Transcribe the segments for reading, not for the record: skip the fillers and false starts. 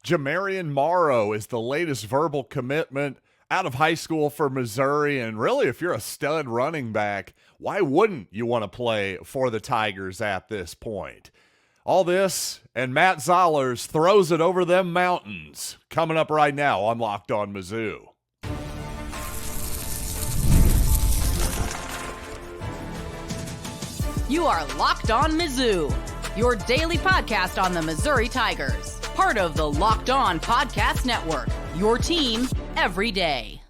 Jamarion Morrow is the latest verbal commitment out of high school for Missouri. And really, if you're a stud running back, why wouldn't you want to play for the Tigers at this point? All this and Matt Zollers throws it over them mountains. Coming up right now on Locked On Mizzou. You are Locked On Mizzou, your daily podcast on the Missouri Tigers. Part of the Locked On Podcast Network, your team every day.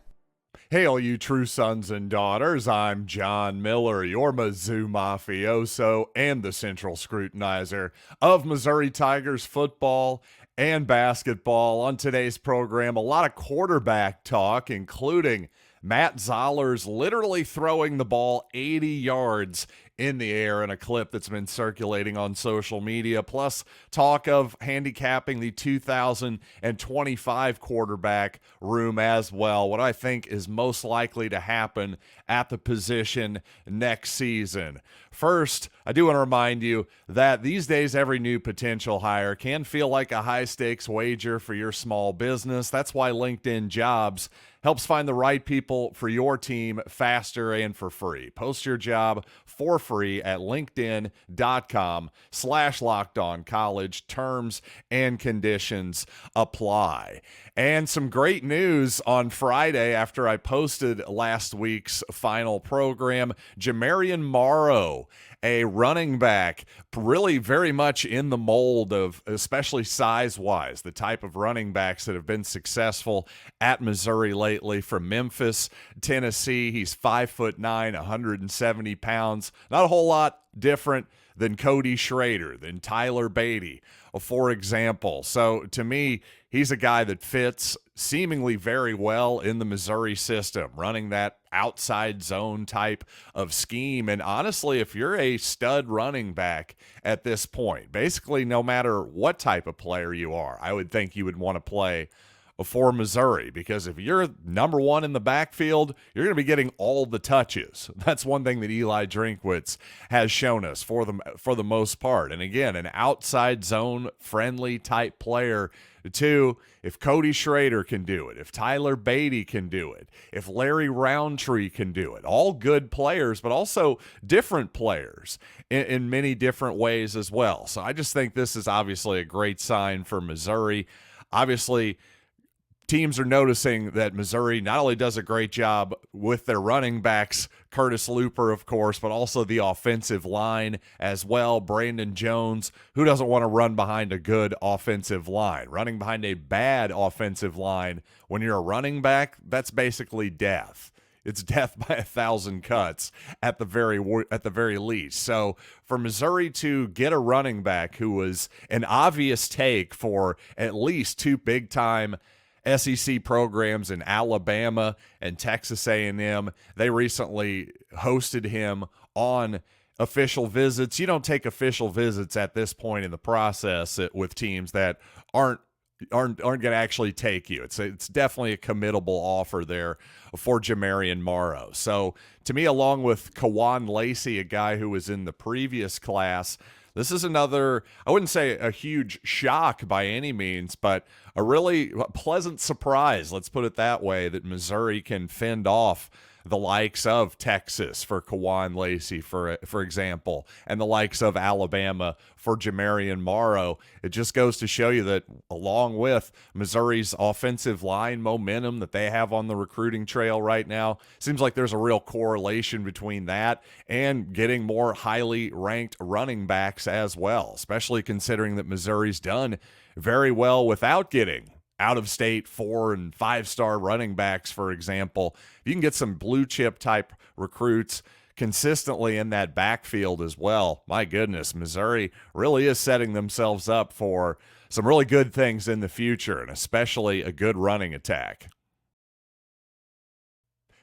Hey, all you true sons and daughters, I'm John Miller, your Mizzou mafioso and the central scrutinizer of Missouri Tigers football and basketball. On today's program, a lot of quarterback talk, including Matt Zollers literally throwing the ball 80 yards in the air in a clip that's been circulating on social media, plus talk of handicapping the 2025 quarterback room as well, what I think is most likely to happen at the position next season. First, I do want to remind you that these days every new potential hire can feel like a high-stakes wager for your small business. That's why LinkedIn Jobs helps find the right people for your team faster and for free. Post your job for free at linkedin.com/lockedoncollege. Terms and conditions apply. And some great news on Friday after I posted last week's final program. Jamarion Morrow, a running back, really very much in the mold of, especially size-wise, the type of running backs that have been successful at Missouri lately. From Memphis, Tennessee, he's 5'9", 170 pounds. Not a whole lot different than Cody Schrader, than Tyler Beatty, for example. So to me, he's a guy that fits seemingly very well in the Missouri system, running that outside zone type of scheme. And honestly, if you're a stud running back at this point, basically no matter what type of player you are, I would think you would want to play for Missouri, because if you're number one in the backfield, you're going to be getting all the touches. That's one thing that Eli Drinkwitz has shown us for the most part. And again, an outside zone friendly type player too. If Cody Schrader can do it, if Tyler Beatty can do it, if Larry Roundtree can do it, all good players, but also different players in many different ways as well. So I just think this is obviously a great sign for Missouri. Obviously, teams are noticing that Missouri not only does a great job with their running backs, Curtis Looper, of course, but also the offensive line as well. Brandon Jones, who doesn't want to run behind a good offensive line? Running behind a bad offensive line when you're a running back, that's basically death. It's death by 1,000 cuts at the very least. So for Missouri to get a running back who was an obvious take for at least two big-time SEC programs in Alabama and Texas A&M. They recently hosted him on official visits. You don't take official visits at this point in the process with teams that aren't going to actually take you. It's definitely a committable offer there for Jamarion Morrow. So to me, along with Kawan Lacey, a guy who was in the previous class, this is another, I wouldn't say a huge shock by any means, but a really pleasant surprise, let's put it that way, that Missouri can fend off the likes of Texas for Kawan Lacey, for example, and the likes of Alabama for Jamarion Morrow. It just goes to show you that along with Missouri's offensive line momentum that they have on the recruiting trail right now, seems like there's a real correlation between that and getting more highly ranked running backs as well, especially considering that Missouri's done very well without getting out-of-state 4- and 5-star running backs, for example. You can get some blue-chip type recruits consistently in that backfield as well. My goodness, Missouri really is setting themselves up for some really good things in the future, and especially a good running attack.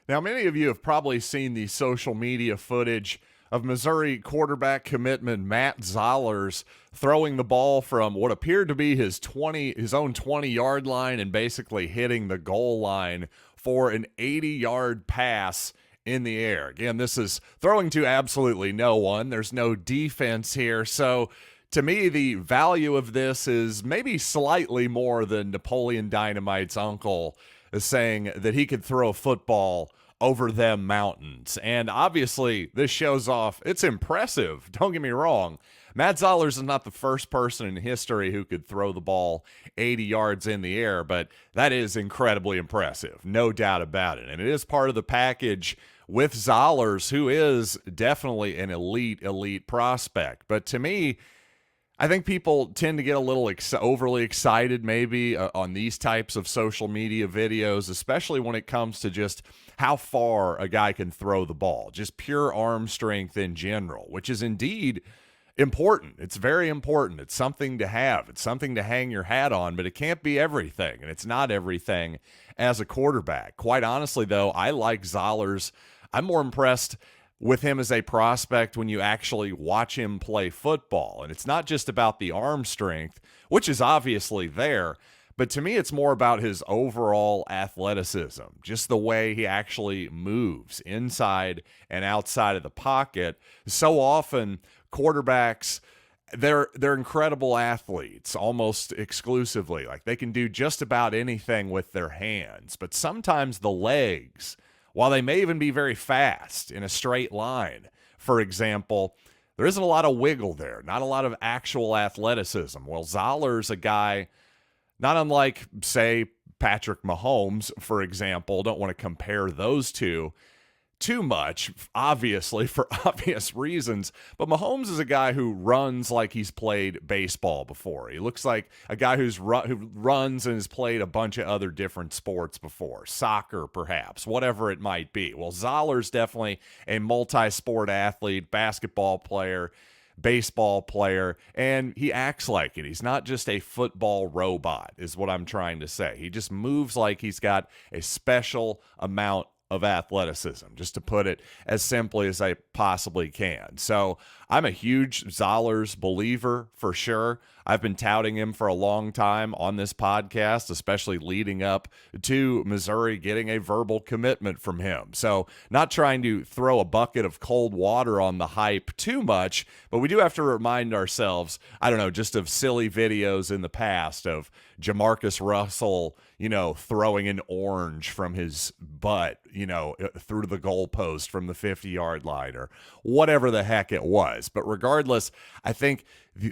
Now, many of you have probably seen the social media footage of Missouri quarterback commitment Matt Zollers throwing the ball from what appeared to be his own 20-yard line and basically hitting the goal line for an 80-yard pass in the air. Again, this is throwing to absolutely no one. There's no defense here. So to me, the value of this is maybe slightly more than Napoleon Dynamite's uncle is saying that he could throw a football over them mountains. And obviously, this shows off. It's impressive. Don't get me wrong. Matt Zollers is not the first person in history who could throw the ball 80 yards in the air, but that is incredibly impressive. No doubt about it. And it is part of the package with Zollers, who is definitely an elite prospect. But to me, I think people tend to get a little overly excited maybe on these types of social media videos, especially when it comes to just how far a guy can throw the ball, just pure arm strength in general, which is indeed important. It's very important. It's something to have. It's something to hang your hat on, but it can't be everything, and it's not everything as a quarterback. Quite honestly, though, I like Zollers. I'm more impressed with him as a prospect when you actually watch him play football. And it's not just about the arm strength, which is obviously there, but to me it's more about his overall athleticism, just the way he actually moves inside and outside of the pocket. So often quarterbacks, they're incredible athletes almost exclusively. Like they can do just about anything with their hands, but sometimes the legs, while they may even be very fast in a straight line, for example, there isn't a lot of wiggle there, not a lot of actual athleticism. Well, Zoller's a guy, not unlike, say, Patrick Mahomes, for example. Don't want to compare those two too much, obviously, for obvious reasons. But Mahomes is a guy who runs like he's played baseball before. He looks like a guy who runs and has played a bunch of other different sports before, soccer perhaps, whatever it might be. Well, Zoller's definitely a multi-sport athlete, basketball player, baseball player, and he acts like it. He's not just a football robot, is what I'm trying to say. He just moves like he's got a special amount of athleticism, just to put it as simply as I possibly can. So I'm a huge Zollers believer for sure. I've been touting him for a long time on this podcast, especially leading up to Missouri getting a verbal commitment from him. So not trying to throw a bucket of cold water on the hype too much, but we do have to remind ourselves, I don't know, just of silly videos in the past of Jamarcus Russell, throwing an orange from his butt, through the goalpost from the 50-yard line or whatever the heck it was. But regardless, I think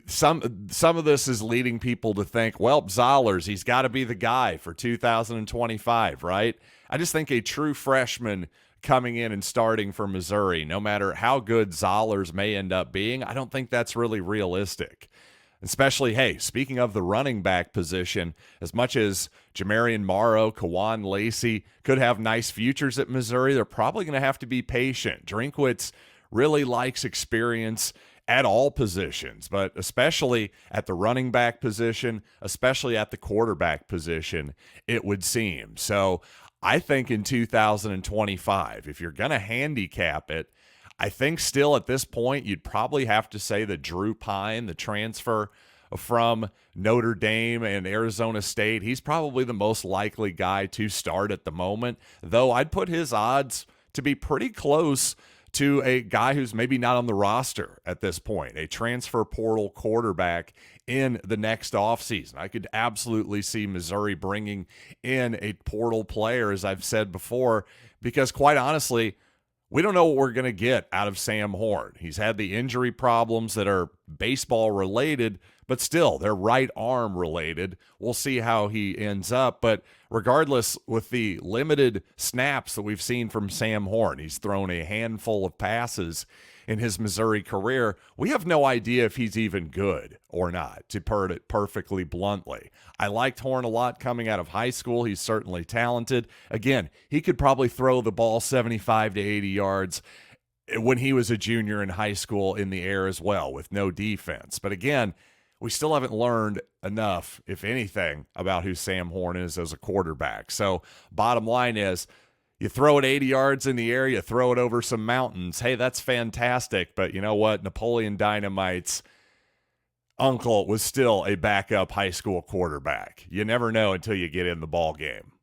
some of this is leading people to think, well, Zollers, he's got to be the guy for 2025, right? I just think a true freshman coming in and starting for Missouri, no matter how good Zollers may end up being, I don't think that's really realistic. Especially, hey, speaking of the running back position, as much as Jamarion, Morrow, Kawan Lacey could have nice futures at Missouri, they're probably going to have to be patient. Drinkwitz really likes experience at all positions, but especially at the running back position, especially at the quarterback position, it would seem. So I think in 2025, if you're going to handicap it, I think still at this point, you'd probably have to say that Drew Pine, the transfer from Notre Dame and Arizona State, he's probably the most likely guy to start at the moment, though I'd put his odds to be pretty close to a guy who's maybe not on the roster at this point, a transfer portal quarterback in the next offseason. I could absolutely see Missouri bringing in a portal player, as I've said before, because quite honestly, we don't know what we're going to get out of Sam Horn. He's had the injury problems that are baseball related, but still, they're right arm related. We'll see how he ends up. But regardless, with the limited snaps that we've seen from Sam Horn, he's thrown a handful of passes in his Missouri career. We have no idea if he's even good or not, to put it perfectly bluntly. I liked Horn a lot coming out of high school. He's certainly talented. Again, he could probably throw the ball 75 to 80 yards when he was a junior in high school in the air as well with no defense. But again, we still haven't learned enough, if anything, about who Sam Horn is as a quarterback. So bottom line is, you throw it 80 yards in the air, you throw it over some mountains. Hey, that's fantastic. But you know what? Napoleon Dynamite's uncle was still a backup high school quarterback. You never know until you get in the ball game.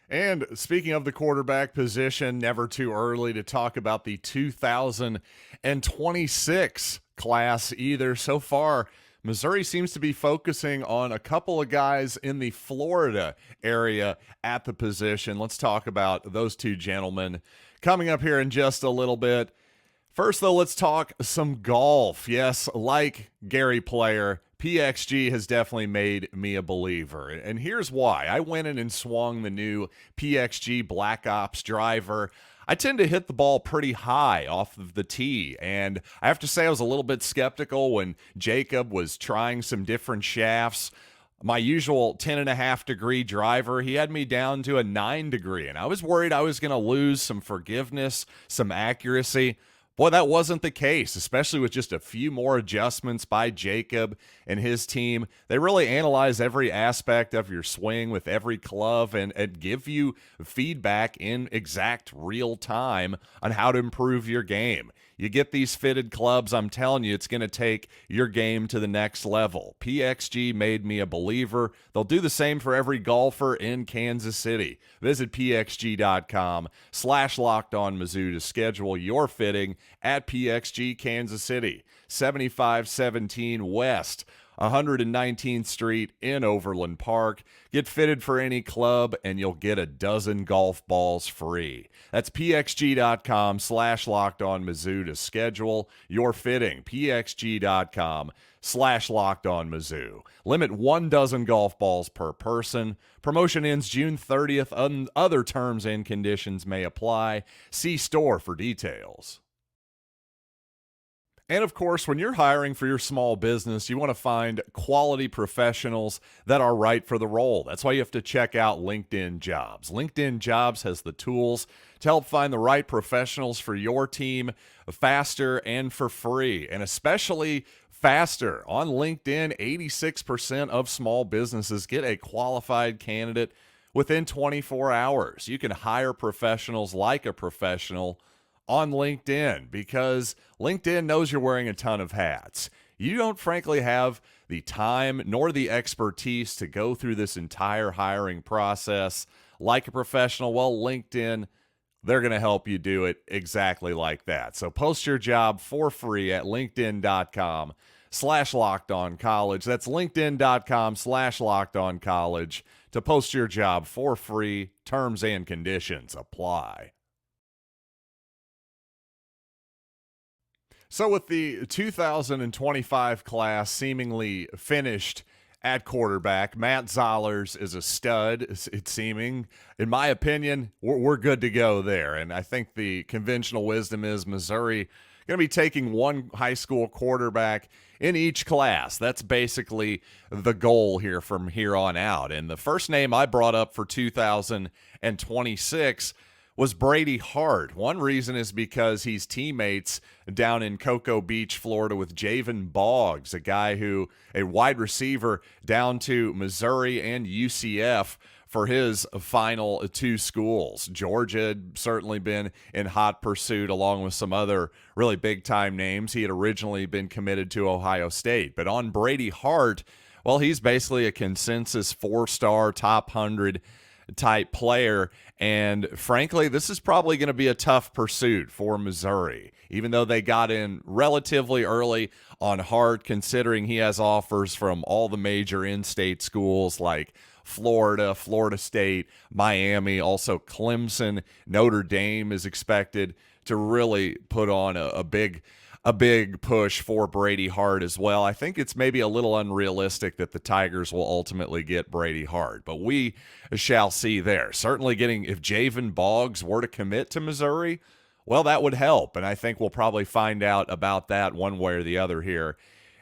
And speaking of the quarterback position, never too early to talk about the 2026 class either. So far, Missouri seems to be focusing on a couple of guys in the Florida area at the position. Let's talk about those two gentlemen coming up here in just a little bit. First, though, let's talk some golf. Yes, like Gary Player, PXG has definitely made me a believer. And here's why. I went in and swung the new PXG Black Ops driver. I tend to hit the ball pretty high off of the tee, and I have to say I was a little bit skeptical when Jacob was trying some different shafts. My usual 10.5-degree driver, he had me down to a 9-degree, and I was worried I was going to lose some forgiveness, some accuracy. Boy, that wasn't the case, especially with just a few more adjustments by Jacob and his team. They really analyze every aspect of your swing with every club and give you feedback in exact real time on how to improve your game. You get these fitted clubs, I'm telling you, it's going to take your game to the next level. PXG made me a believer. They'll do the same for every golfer in Kansas City. Visit pxg.com/LockedOnMizzou to schedule your fitting at PXG Kansas City, 7517 West 119th Street in Overland Park. Get fitted for any club and you'll get a dozen golf balls free. That's pxg.com/LockedOnMizzou to schedule your fitting. pxg.com/LockedOnMizzou. Limit 1 dozen golf balls per person. Promotion ends June 30th. Other terms and conditions may apply. See store for details. And of course, when you're hiring for your small business, you want to find quality professionals that are right for the role. That's why you have to check out LinkedIn Jobs. LinkedIn Jobs has the tools to help find the right professionals for your team faster and for free, and especially faster. On LinkedIn, 86% of small businesses get a qualified candidate within 24 hours. You can hire professionals like a professional on LinkedIn because LinkedIn knows you're wearing a ton of hats. You don't frankly have the time nor the expertise to go through this entire hiring process like a professional. Well, LinkedIn, they're going to help you do it exactly like that. So post your job for free at linkedin.com/LockedOnCollege. That's linkedin.com/LockedOnCollege to post your job for free. Terms and conditions apply. So with the 2025 class seemingly finished at quarterback, Matt Zollers is a stud, it's seeming. In my opinion, we're good to go there. And I think the conventional wisdom is Missouri going to be taking one high school quarterback in each class. That's basically the goal here from here on out. And the first name I brought up for 2026 was Brady Hart. One reason is because he's teammates down in Cocoa Beach, Florida with Javen Boggs, a wide receiver down to Missouri and UCF for his final two schools. Georgia had certainly been in hot pursuit along with some other really big-time names. He had originally been committed to Ohio State. But on Brady Hart, well, he's basically a consensus 4-star, top 100 type player. And frankly, this is probably going to be a tough pursuit for Missouri, even though they got in relatively early on Hart, considering he has offers from all the major in-state schools like Florida, Florida State, Miami, also Clemson. Notre Dame is expected to really put on a big push for Brady Hart as well. I think it's maybe a little unrealistic that the Tigers will ultimately get Brady Hart, but we shall see there. Certainly if Javen Boggs were to commit to Missouri, well, that would help, and I think we'll probably find out about that one way or the other here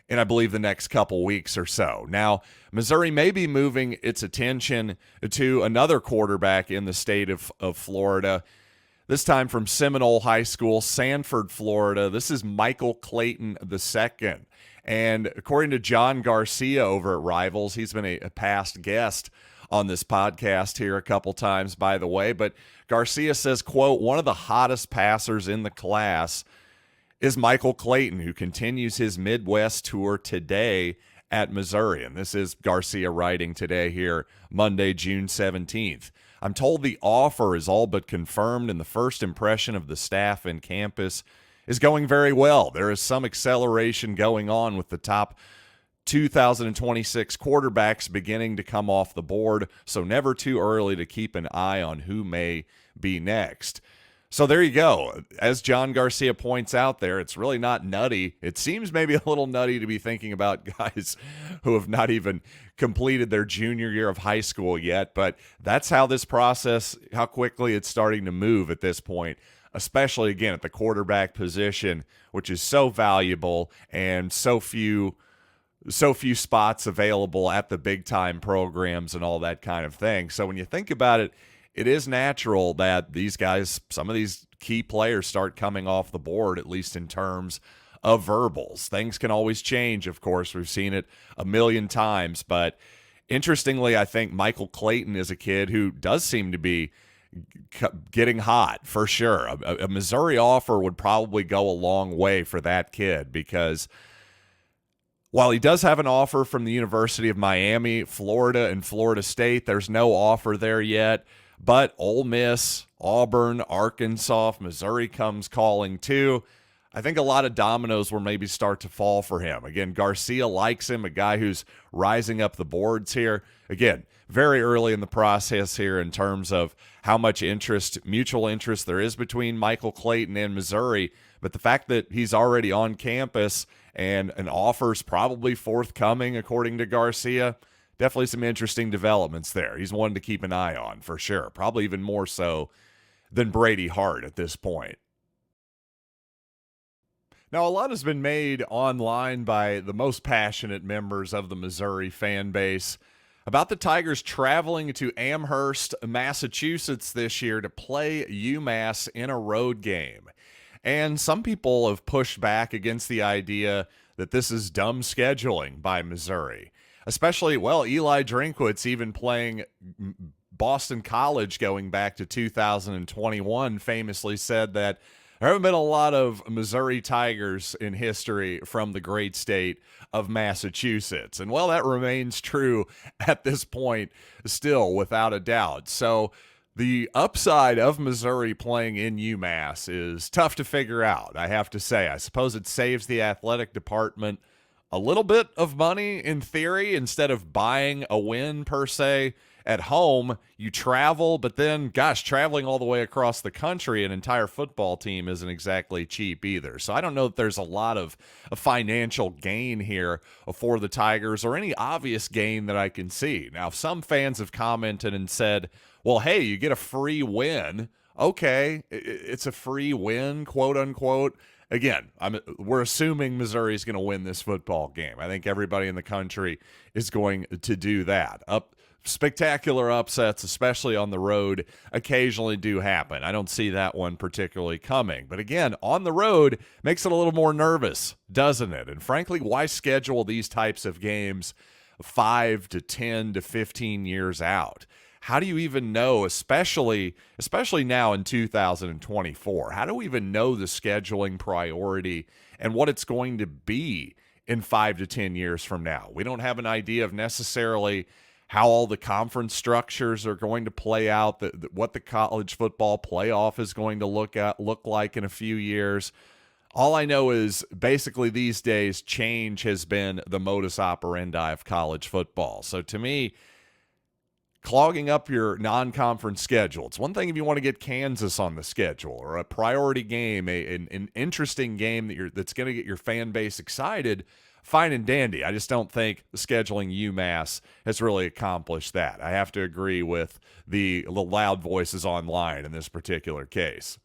in, I believe, the next couple weeks or so. Now, Missouri may be moving its attention to another quarterback in the state of Florida, this time from Seminole High School, Sanford, Florida. This is Michael Clayton II. And according to John Garcia over at Rivals, he's been a past guest on this podcast here a couple times, by the way. But Garcia says, quote, one of the hottest passers in the class is Michael Clayton, who continues his Midwest tour today at Missouri. And this is Garcia writing today here, Monday, June 17th. I'm told the offer is all but confirmed, and the first impression of the staff and campus is going very well. There is some acceleration going on with the top 2026 quarterbacks beginning to come off the board, so never too early to keep an eye on who may be next. So there you go. As John Garcia points out there, it's really not nutty. It seems maybe a little nutty to be thinking about guys who have not even completed their junior year of high school yet, but that's how this process, how quickly it's starting to move at this point, especially, again, at the quarterback position, which is so valuable and so few spots available at the big-time programs and all that kind of thing. So when you think about it, it is natural that these guys, some of these key players, start coming off the board, at least in terms of verbals. Things can always change, of course. We've seen it a million times. But interestingly, I think Michael Clayton is a kid who does seem to be getting hot, for sure. A Missouri offer would probably go a long way for that kid, because while he does have an offer from the University of Miami, Florida, and Florida State, there's no offer there yet. But Ole Miss, Auburn, Arkansas, Missouri comes calling too. I think a lot of dominoes will maybe start to fall for him. Again, Garcia likes him, a guy who's rising up the boards here. Again, very early in the process here in terms of how much interest, mutual interest there is between Michael Clayton and Missouri. But the fact that he's already on campus and an offer's probably forthcoming, according to Garcia, definitely some interesting developments there. He's one to keep an eye on, for sure. Probably even more so than Brady Hart at this point. Now, a lot has been made online by the most passionate members of the Missouri fan base about the Tigers traveling to Amherst, Massachusetts this year to play UMass in a road game. And some people have pushed back against the idea that this is dumb scheduling by Missouri. Especially, well, Eli Drinkwitz, even playing Boston College going back to 2021, famously said that there haven't been a lot of Missouri Tigers in history from the great state of Massachusetts. And, well, that remains true at this point still, without a doubt. So the upside of Missouri playing in UMass is tough to figure out, I have to say. I suppose it saves the athletic department a little bit of money in theory. Instead of buying a win per se at home, you travel, but then, gosh, traveling all the way across the country, an entire football team isn't exactly cheap either. So I don't know if there's a lot of a financial gain here for the Tigers, or any obvious gain that I can see. Now, some fans have commented and said, well, hey, you get a free win. Okay, it's a free win, quote unquote. Again, we're assuming Missouri is going to win this football game. I think everybody in the country is going to do that. Spectacular upsets, especially on the road, occasionally do happen. I don't see that one particularly coming. But again, on the road makes it a little more nervous, doesn't it? And frankly, why schedule these types of games 5 to 10 to 15 years out? How do you even know, especially now in 2024, how do we even know the scheduling priority and what it's going to be in 5 to 10 years from now? We don't have an idea of necessarily how all the conference structures are going to play out, what the college football playoff is going to look like in a few years. All I know is basically these days change has been the modus operandi of college football. So to me, clogging up your non-conference schedule. It's one thing if you want to get Kansas on the schedule, or a priority game, an interesting game that's going to get your fan base excited, fine and dandy. I just don't think scheduling UMass has really accomplished that. I have to agree with the loud voices online in this particular case.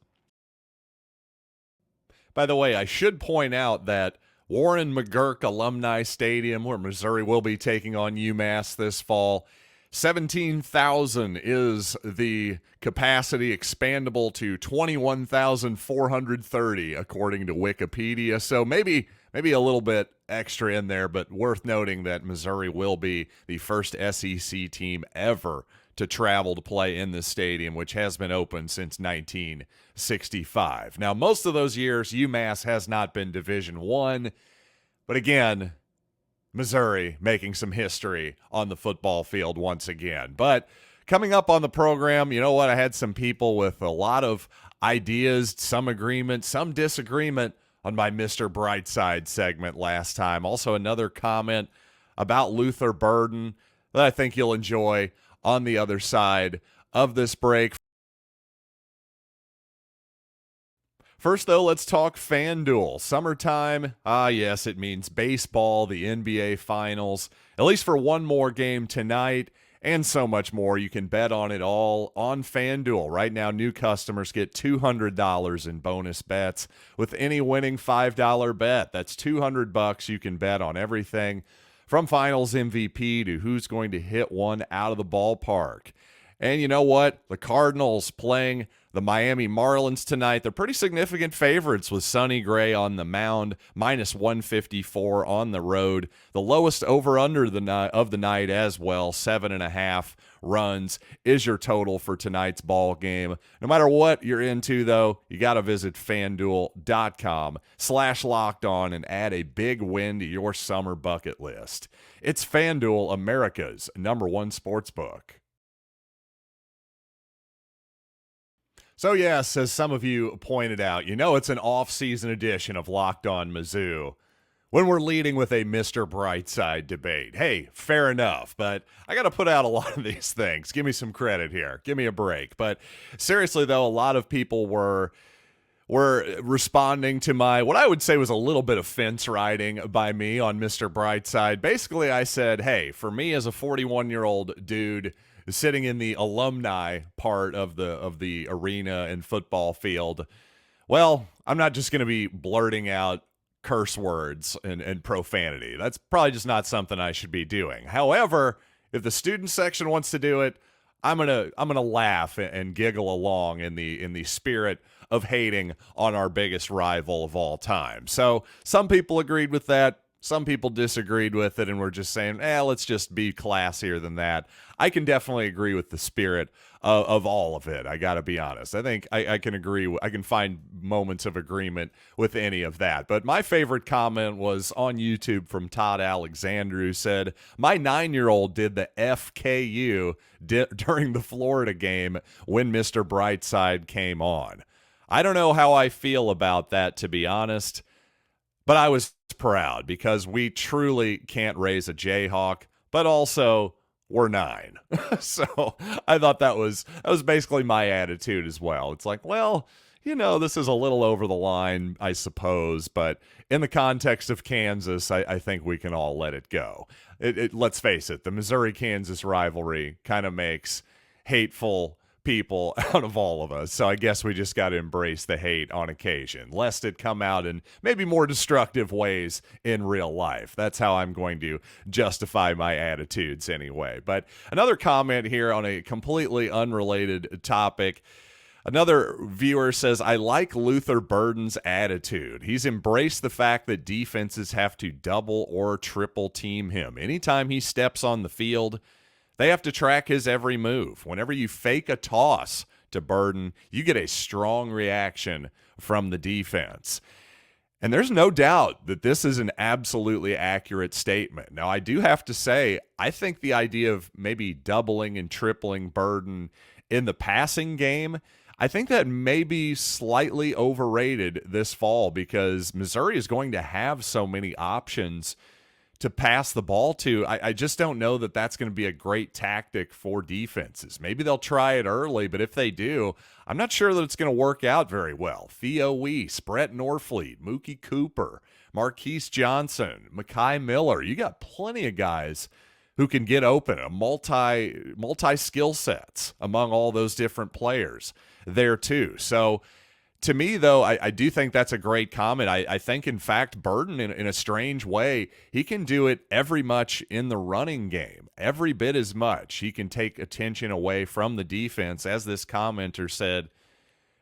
By the way, I should point out that Warren McGurk Alumni Stadium, where Missouri will be taking on UMass this fall, 17,000 is the capacity, expandable to 21,430 according to Wikipedia. So maybe a little bit extra in there, but worth noting that Missouri will be the first SEC team ever to travel to play in this stadium, which has been open since 1965. Now, most of those years, UMass has not been Division I, but again, Missouri making some history on the football field once again. But Coming up on the program, you know what? I had some people with a lot of ideas, some agreement, some disagreement on my Mr. Brightside segment last time. Also, another comment about Luther Burden that I think you'll enjoy on the other side of this break. First, though, let's talk FanDuel. Summertime, yes, it means baseball, the NBA Finals, at least for one more game tonight, and so much more. You can bet on it all on FanDuel. Right now, new customers get $200 in bonus bets with any winning $5 bet. That's $200 you can bet on everything from Finals MVP to who's going to hit one out of the ballpark. And you know what? The Cardinals playing the Miami Marlins tonight. They're pretty significant favorites with Sonny Gray on the mound, minus 154 on the road. The lowest over-under of the night as well, 7.5 runs is your total for tonight's ball game. No matter what you're into, though, you got to visit FanDuel.com/lockedon and add a big win to your summer bucket list. It's FanDuel, America's #1 sportsbook. So yes, as some of you pointed out, you know it's an off-season edition of Locked On Mizzou when we're leading with a Mr. Brightside debate. Hey, fair enough, but I got to put out a lot of these things. Give me some credit here. Give me a break. But seriously, though, a lot of people were responding to my, what I would say was a little bit of fence riding by me on Mr. Brightside. Basically, I said, hey, for me as a 41-year-old dude sitting in the alumni part of the arena and football field, well, I'm not just going to be blurting out curse words and profanity. That's probably just not something I should be doing. However, if the student section wants to do it, I'm gonna laugh and giggle along in the spirit of hating on our biggest rival of all time. So some people agreed with that. Some people disagreed with it and were just saying, let's just be classier than that. I can definitely agree with the spirit of all of it. I got to be honest. I think I can agree. I can find moments of agreement with any of that. But my favorite comment was on YouTube from Todd Alexander, who said, my 9-year-old did the FKU during the Florida game when Mr. Brightside came on. I don't know how I feel about that, to be honest. But I was proud because we truly can't raise a Jayhawk, but also we're 9. So I thought that was basically my attitude as well. It's like, well, you know, this is a little over the line, I suppose, but in the context of Kansas, I think we can all let it go. Let's face it, the Missouri-Kansas rivalry kind of makes hateful people out of all of us. So I guess we just got to embrace the hate on occasion, lest it come out in maybe more destructive ways in real life. That's how I'm going to justify my attitudes anyway. But another comment here on a completely unrelated topic. Another viewer says, I like Luther Burden's attitude. He's embraced the fact that defenses have to double or triple team him. Anytime he steps on the field, they have to track his every move. Whenever you fake a toss to Burden, you get a strong reaction from the defense. And there's no doubt that this is an absolutely accurate statement. Now, I do have to say, I think the idea of maybe doubling and tripling Burden in the passing game, I think that may be slightly overrated this fall because Missouri is going to have so many options to pass the ball to. I just don't know that that's going to be a great tactic for defenses. Maybe they'll try it early, but if they do, I'm not sure that it's going to work out very well. Theo Weiss, Brett Norfleet, Mookie Cooper, Marquise Johnson, Mekhi Miller. You got plenty of guys who can get open, a multi skill sets among all those different players there too. So to me, though, I do think that's a great comment. I think, in fact, Burden, in a strange way, he can do it every much in the running game, every bit as much. He can take attention away from the defense, as this commenter said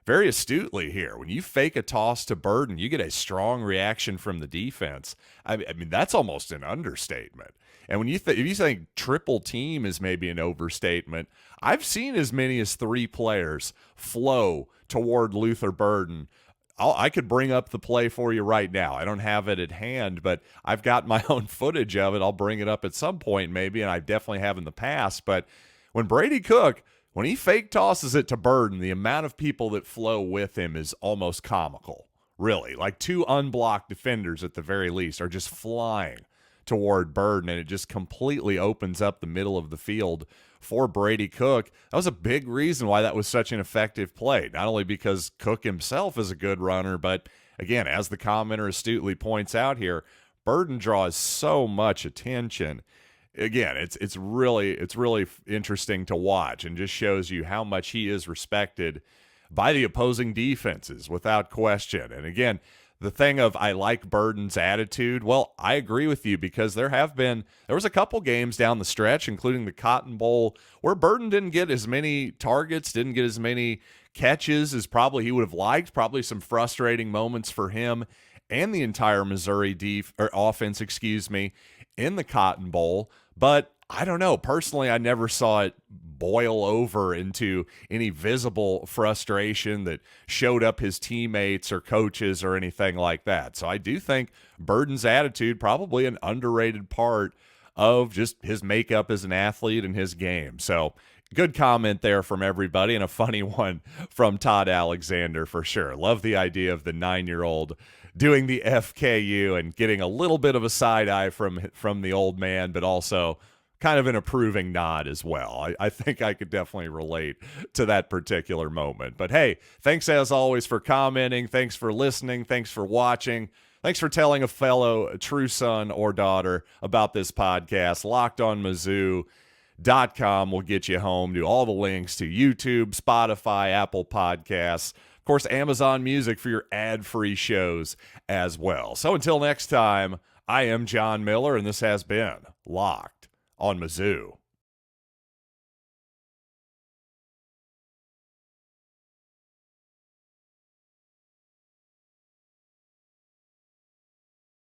very astutely here. When you fake a toss to Burden, you get a strong reaction from the defense. I mean, that's almost an understatement. And when you if you think triple team is maybe an overstatement, I've seen as many as 3 players flow toward Luther Burden. I could bring up the play for you right now. I don't have it at hand, but I've got my own footage of it. I'll bring it up at some point maybe, and I definitely have in the past. But when Brady Cook, when he fake tosses it to Burden, the amount of people that flow with him is almost comical. Really, like 2 unblocked defenders at the very least are just flying toward Burden, and it just completely opens up the middle of the field for Brady Cook. That was a big reason why that was such an effective play, not only because Cook himself is a good runner, but again, as the commenter astutely points out here, Burden draws so much attention. Again, it's really interesting to watch, and just shows you how much he is respected by the opposing defenses without question. And again, the thing of I like Burden's attitude, well, I agree with you, because there was a couple games down the stretch, including the Cotton Bowl, where Burden didn't get as many targets, didn't get as many catches as probably he would have liked. Probably some frustrating moments for him and the entire Missouri offense, in the Cotton Bowl. But I don't know. Personally, I never saw it boil over into any visible frustration that showed up his teammates or coaches or anything like that. So I do think Burden's attitude, probably an underrated part of just his makeup as an athlete and his game. So good comment there from everybody, and a funny one from Todd Alexander for sure. Love the idea of the 9-year-old doing the FKU and getting a little bit of a side eye from the old man, but also kind of an approving nod as well. I think I could definitely relate to that particular moment. But hey, thanks as always for commenting. Thanks for listening. Thanks for watching. Thanks for telling a fellow true son or daughter about this podcast. LockedOnMizzou.com will get you home to all the links to YouTube, Spotify, Apple Podcasts, of course, Amazon Music for your ad-free shows as well. So until next time, I am John Miller, and this has been Locked on Mizzou.